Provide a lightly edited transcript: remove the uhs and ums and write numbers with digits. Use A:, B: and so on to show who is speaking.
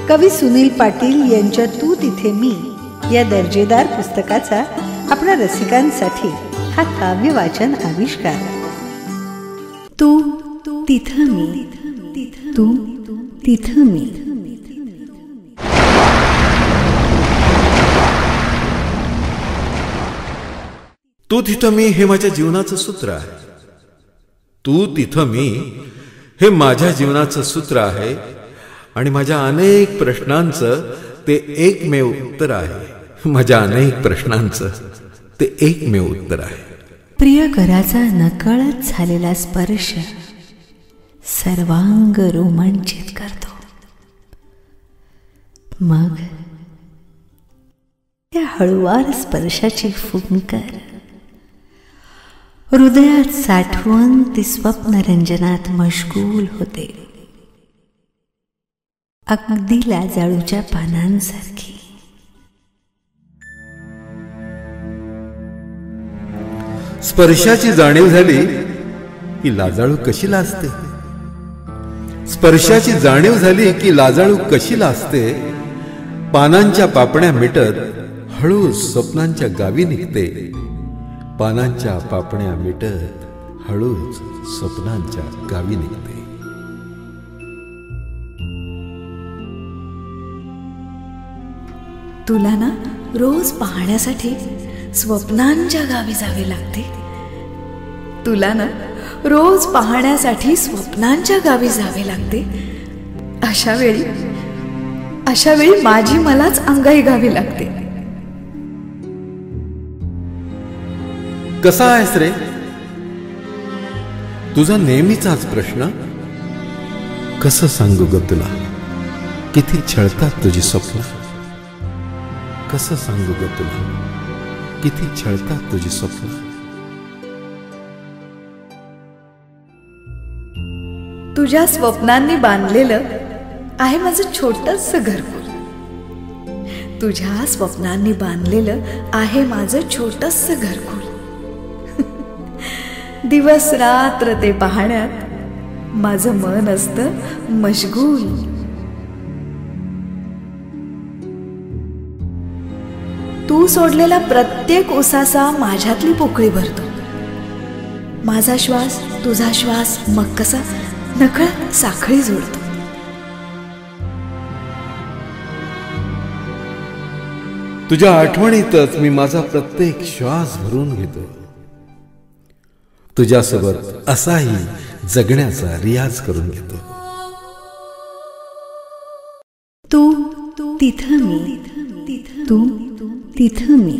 A: कवी सुनील पाटील यांच्या तू तिथे मी या दर्जेदार पुस्तकाचा आपल्या रसिकांसाठी हा काव्य वाचन आविष्कार. तू तिथं मी, तू तिथं मी.
B: तू तिथं मी हे माझ्या जीवनाचं सूत्र आहे. तू तिथं मी हे माझ्या जीवनाचं सूत्र आहे आणि माझ्या अनेक प्रश्नांचं ते एकमेव उत्तर आहे. माझ्या अनेक प्रश्नांचं ते एकमेव उत्तर आहे.
A: प्रियकराचा नकळत झालेला स्पर्श सर्वांग रोमांचित करतो. मग त्या हळुवार स्पर्शाची फुंकर हृदयात साठवून ती स्वप्नरंजनात मशगूल होते, अगदी लाजाळूच्या पानांसारखी.
B: स्पर्शाची जाणीव झाली की लाजाळू कशी लाजते. स्पर्शाची जाणीव झाली की लाजाळू कशी लाजते. पानांच्या पापण्या मिटत हळू स्वप्नांच्या गावी निघते. पानांच्या पापण्या मिटत हळूच स्वप्नांच्या गावी निघते.
A: तुला ना रोज पाहण्यासाठी स्वप्नांच्या गावी जावे लागते. तुला ना रोज पाहण्यासाठी स्वप्नांच्या गावी जावे लागते. अशा वेळी माझी मलाच अंगाई गावी लागते.
B: कसा आहेस रे? तुझा नेहमीचाच प्रश्न. कसं सांगू ग तुला किती छळतात तुझी स्वप्न. कसं सांगू ग तुला किती छळतात तुझी स्वप्न.
A: तुझ्या स्वप्नांनी बांधलेलं आहे माझं छोटंसं घरकुल. तुझ्या स्वप्नांनी बांधलेलं आहे माझं छोटंसं घरकुल. दिवस रात्र ते पाहण्यात माझं मन असतं मशगूल. तू सोडलेला प्रत्येक उसासा माझ्यातली पोकळी भरतो. माझा श्वास तुझा श्वास मग कसा नकळत साखळी जोडतो.
B: तुझ्या आठवणीतच मी माझा प्रत्येक श्वास भरून घेतो. तुझ्यासोबत असाही जगण्याचा रियाज करून घेतो.
A: तू तिथं मी, तू तिथं मी.